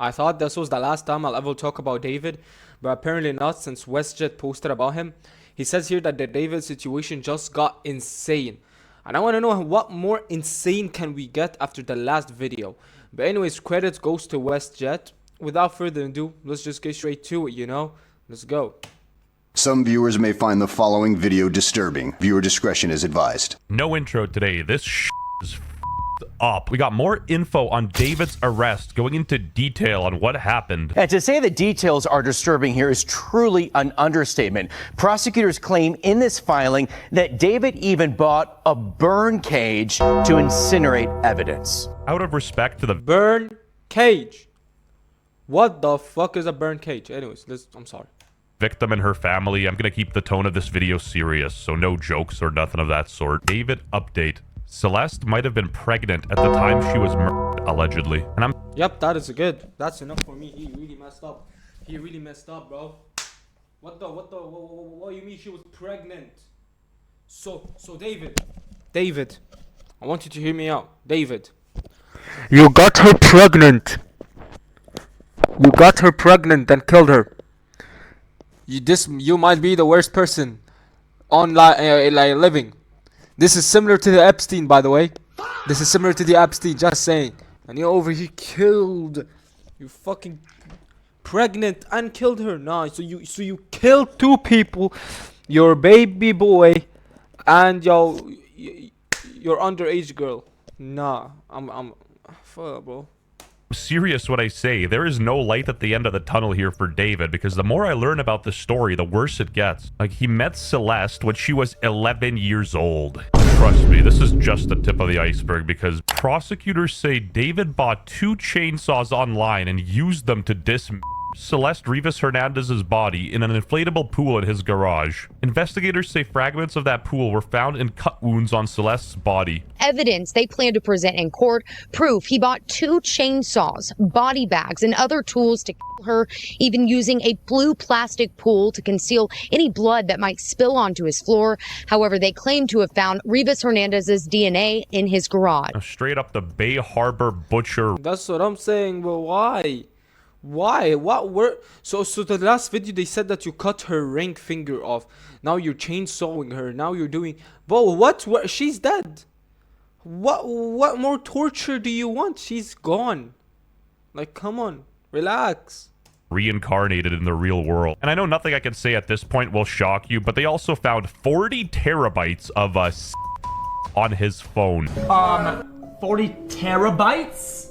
I thought this was the last time I'll ever talk about David, but apparently not, since WestJett posted about him. He says here that the David situation just got insane. And I want to know what more insane can we get after the last video. But anyways, credits goes to WestJett. Without further ado, let's just get straight to it, you know? Let's go. Some viewers may find the following video disturbing. Viewer discretion is advised. No intro today. This is up. We got more info on David's arrest, going into detail on what happened. And to say the details are disturbing here is truly an understatement. Prosecutors claim in this filing that David even bought a burn cage to incinerate evidence. Out of respect to the Burn cage. What the fuck is a burn cage? Anyways, I'm sorry. victim and her family, I'm gonna keep the tone of this video serious, so no jokes or nothing of that sort. David update. Celeste might have been pregnant at the time she was murdered, allegedly. And I'm... Yep, that is good. That's enough for me. He really messed up. He really messed up, bro. What do you mean she was pregnant? So David, I want you to hear me out. David, you got her pregnant. You got her pregnant and killed her. You might be the worst person on living. This is similar to the Epstein, by the way. This is similar to the Epstein, just saying. And you over here killed. You fucking pregnant and killed her. Nah, so you killed two people, your baby boy and your underage girl. Nah, I'm fuck, bro. serious when I say there is no light at the end of the tunnel here for David, because the more I learn about the story, the worse it gets. Like, he met Celeste when she was 11 years old. Trust me, this is just the tip of the iceberg, because prosecutors say David bought 2 chainsaws online and used them to dismember Celeste Rivas Hernandez's body in an inflatable pool in his garage. Investigators say fragments of that pool were found in cut wounds on Celeste's body. Evidence they plan to present in court, proof he bought 2 chainsaws, body bags, and other tools to kill her, even using a blue plastic pool to conceal any blood that might spill onto his floor. However, they claim to have found Rivas Hernandez's DNA in his garage. Straight up the Bay Harbor butcher. That's what I'm saying, but why? Why? What were so the last video they said that you cut her ring finger off. Now you're chainsawing her. Now you're doing, bro, what she's dead. What more torture do you want? She's gone. Like, come on, relax. Reincarnated in the real world. And I know nothing I can say at this point will shock you, but they also found 40 terabytes of on his phone. 40 terabytes?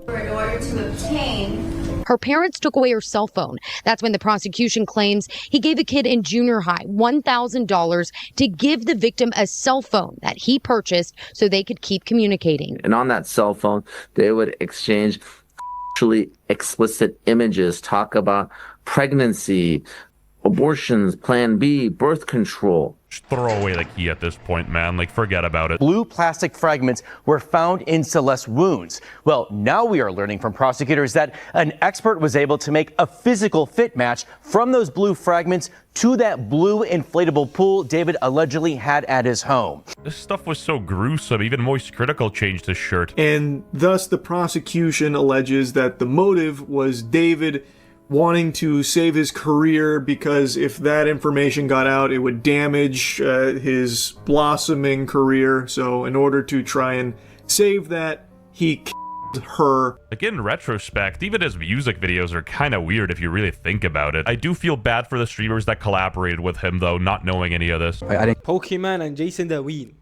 In order to obtain. Her parents took away her cell phone. That's when the prosecution claims he gave a kid in junior high $1,000 to give the victim a cell phone that he purchased so they could keep communicating. And on that cell phone, they would exchange sexually explicit images, talk about pregnancy, abortions, Plan B, birth control. Just throw away the key at this point, man. Like, forget about it. Blue plastic fragments were found in Celeste's wounds. Well, now we are learning from prosecutors that an expert was able to make a physical fit match from those blue fragments to that blue inflatable pool David allegedly had at his home. This stuff was so gruesome, even Moist Critical changed his shirt. And thus the prosecution alleges that the motive was David wanting to save his career, because if that information got out, it would damage his blossoming career. So in order to try and save that, he killed her. Like, in retrospect, even his music videos are kind of weird if you really think about it. I do feel bad for the streamers that collaborated with him, though, not knowing any of this. Pokemon and Jason DeWeen.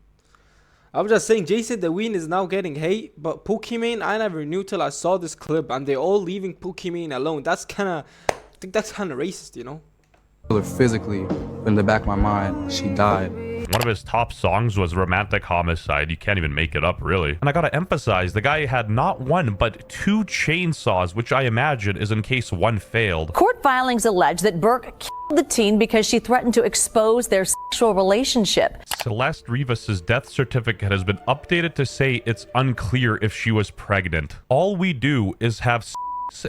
I'm just saying, Jason DeWeen is now getting hate, but Pokemon, I never knew till I saw this clip, and they're all leaving Pokemon alone. That's kind of, I think that's kind of racist, you know? Physically, but in the back of my mind, she died. One of his top songs was Romantic Homicide. You can't even make it up, really. And I gotta emphasize, the guy had not 1, but 2 chainsaws, which I imagine is in case one failed. Court filings allege that Burke killed the teen because she threatened to expose their sexual relationship. Celeste Rivas's death certificate has been updated to say it's unclear if she was pregnant. All we do is have sex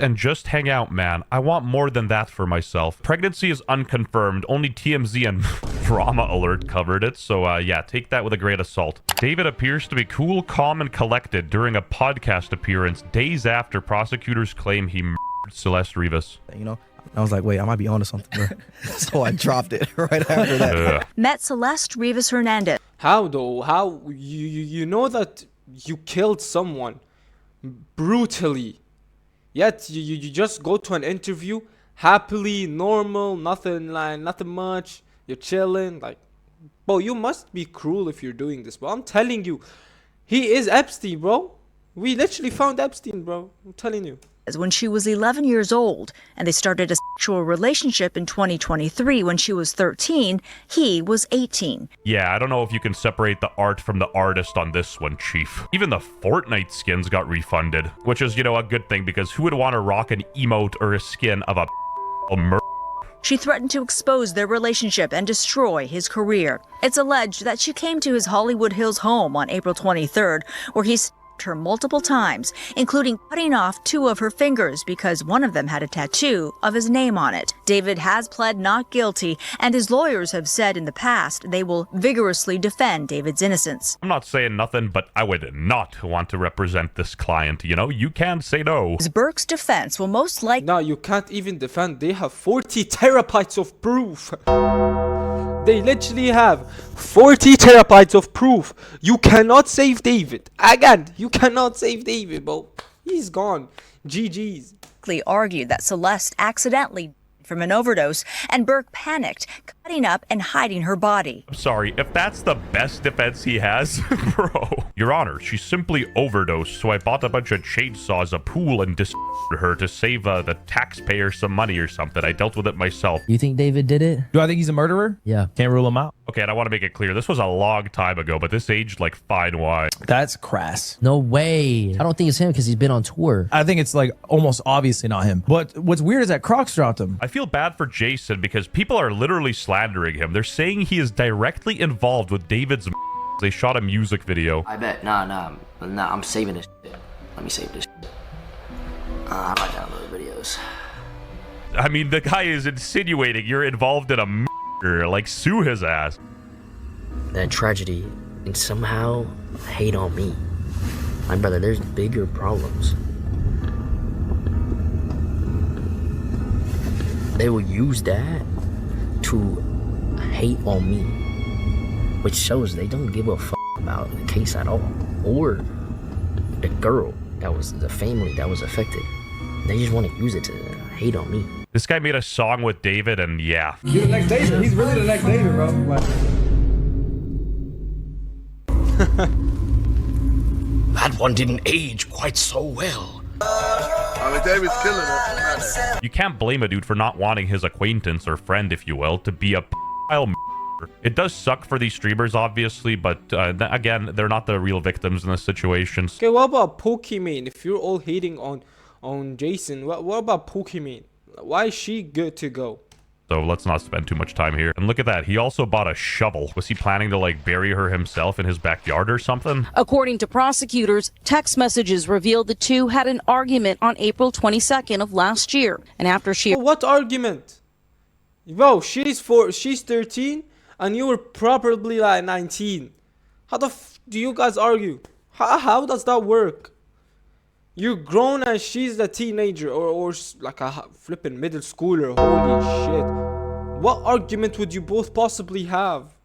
and just hang out, man. I want more than that for myself. Pregnancy is unconfirmed. Only TMZ and Drama Alert covered it, so yeah, take that with a grain of salt. David appears to be cool, calm, and collected during a podcast appearance days after prosecutors claim he murdered Celeste Rivas. You know, I was like, wait, I might be onto something, bro. So I dropped it right after that. Met Celeste Rivas Hernandez. How though? How you know that you killed someone brutally, yet you just go to an interview happily, normal, nothing much. You're chilling, like, bro. You must be cruel if you're doing this, bro. I'm telling you, he is Epstein, bro. We literally found Epstein, bro. I'm telling you. When she was 11 years old, and they started a sexual relationship in 2023 when she was 13. He was 18. Yeah, I don't know if you can separate the art from the artist on this one, Chief. Even the Fortnite skins got refunded, which is, you know, a good thing, because who would want to rock an emote or a skin of a murder? She threatened to expose their relationship and destroy his career. It's alleged that she came to his Hollywood Hills home on April 23rd, where he stabbed her multiple times, including cutting off 2 of her fingers because one of them had a tattoo of his name on it. David has pled not guilty, and his lawyers have said in the past they will vigorously defend David's innocence. I'm not saying nothing, but I would not want to represent this client, you know? You can't say no. Burke's defense will most likely... No, you can't even defend. They have 40 terabytes of proof. They literally have 40 terabytes of proof. You cannot save David. Again, you cannot save David, bro. He's gone. GG's. Argued that Celeste accidentally from an overdose, and Burke panicked, cutting up and hiding her body. I'm sorry, if that's the best defense he has, bro. Your Honor, she simply overdosed, so I bought a bunch of chainsaws, a pool, and her to save the taxpayer some money or something. I dealt with it myself. You think David did it? Do I think he's a murderer? Yeah. Can't rule him out. Okay, and I want to make it clear, this was a long time ago, but this aged like fine wine. That's crass. No way. I don't think it's him because he's been on tour. I think it's like almost obviously not him. But what's weird is that Crocs dropped him. I feel bad for Jason because people are literally slandering him. They're saying he is directly involved with David's. They shot a music video. I bet. Nah, I'm saving this shit. Let me save this shit. I might download videos. I mean, the guy is insinuating you're involved in a murder. Like, sue his ass. That tragedy, and somehow hate on me. My brother, there's bigger problems. They will use that to hate on me, which shows they don't give a fuck about the case at all, or the girl that was the family that was affected. They just want to use it to hate on me. This guy made a song with David, and yeah. You're the next David. He's really the next David, bro. That one didn't age quite so well. I mean, David's killing it. You can't blame a dude for not wanting his acquaintance or friend, if you will, to be a p***ile murderer. It does suck for these streamers, obviously, but again, they're not the real victims in this situation. Okay, what about Pokimane? If you're all hating on Jason, what about Pokimane? Why is she good to go? So let's not spend too much time here. And look at that. He also bought a shovel. Was he planning to like bury her himself in his backyard or something? According to prosecutors, text messages revealed the two had an argument on April 22nd of last year. And after she... What argument? Bro, she's 13 and you were probably like 19. How the f do you guys argue? How does that work? You're grown and she's a teenager or like a flipping middle schooler. Holy shit. What argument would you both possibly have?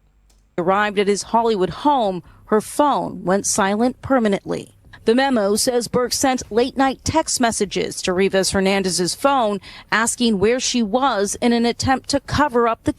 Arrived at his Hollywood home, her phone went silent permanently. The memo says Burke sent late-night text messages to Rivas Hernandez's phone asking where she was in an attempt to cover up the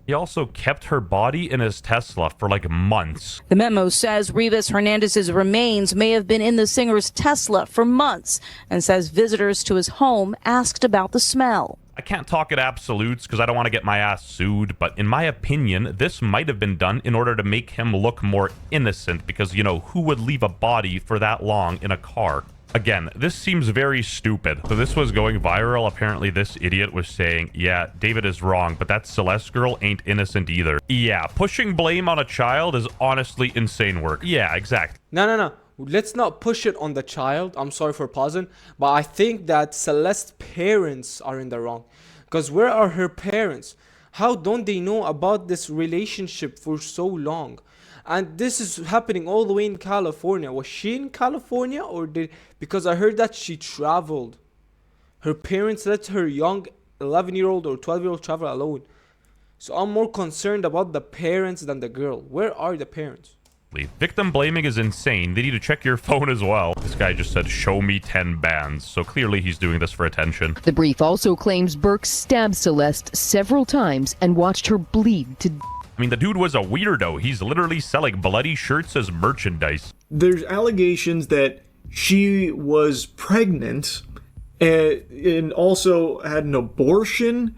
He also kept her body in his Tesla for like months. The memo says Rivas Hernandez's remains may have been in the singer's Tesla for months and says visitors to his home asked about the smell. I can't talk in absolutes because I don't want to get my ass sued, but in my opinion, this might have been done in order to make him look more innocent because, you know, who would leave a body for that long in a car? Again, this seems very stupid. So this was going viral. Apparently this idiot was saying, yeah, David is wrong, but that Celeste girl ain't innocent either. Yeah, pushing blame on a child is honestly insane work. Yeah, exactly. No. Let's not push it on the child. I'm sorry for pausing, but I think that Celeste's parents are in the wrong. Because where are her parents? How don't they know about this relationship for so long? And this is happening all the way in California. Was she in California, or did, because I heard that she traveled. Her parents let her young 11-year-old or 12-year-old travel alone. So I'm more concerned about the parents than the girl. Where are the parents? Victim blaming is insane. They need to check your phone as well. This guy just said, show me 10 bands. So clearly he's doing this for attention. The brief also claims Burke stabbed Celeste several times and watched her bleed to I mean, the dude was a weirdo. He's literally selling bloody shirts as merchandise. There's allegations that she was pregnant and also had an abortion.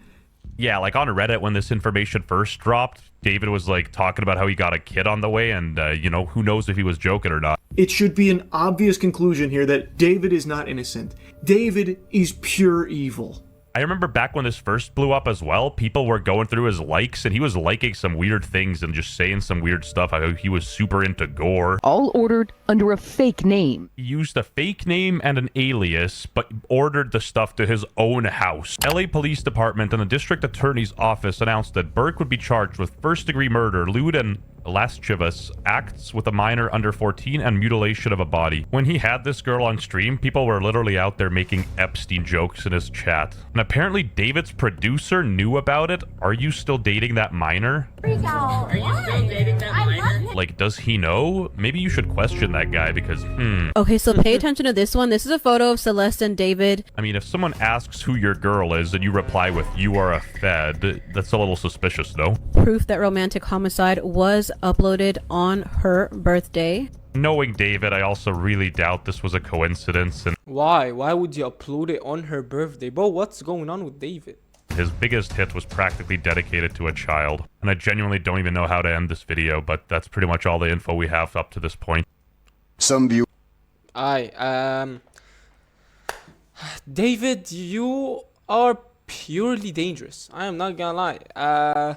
Yeah, like on Reddit when this information first dropped, David was like talking about how he got a kid on the way, and you know, who knows if he was joking or not. It should be an obvious conclusion here that David is not innocent. David is pure evil. I remember back when this first blew up as well, people were going through his likes, and he was liking some weird things and just saying some weird stuff. How he was super into gore. all ordered under a fake name. He used a fake name and an alias, but ordered the stuff to his own house. LA Police Department and the District Attorney's Office announced that Burke would be charged with first-degree murder, lewd and lascivious acts with a minor under 14, and mutilation of a body. When he had this girl on stream, people were literally out there making Epstein jokes in his chat. And apparently David's producer knew about it. Are you still dating that minor? Are you still dating that minor? Like, does he know? Maybe you should question that guy because, Okay, so pay attention to this one. This is a photo of Celeste and David. I mean, if someone asks who your girl is and you reply with, you are a fed, that's a little suspicious, no? Proof that romantic homicide was uploaded on her birthday. Knowing David, I also really doubt this was a coincidence, and Why? Why would you upload it on her birthday? Bro, what's going on with David? his biggest hit was practically dedicated to a child. And I genuinely don't even know how to end this video, but that's pretty much all the info we have up to this point. Some view. David, you are purely dangerous. I am not gonna lie.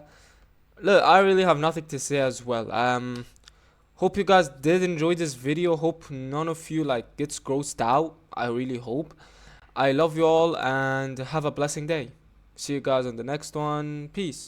Look, I really have nothing to say as well. Hope you guys did enjoy this video. Hope none of you like gets grossed out. I really hope. I love you all and have a blessing day. See you guys on the next one. Peace.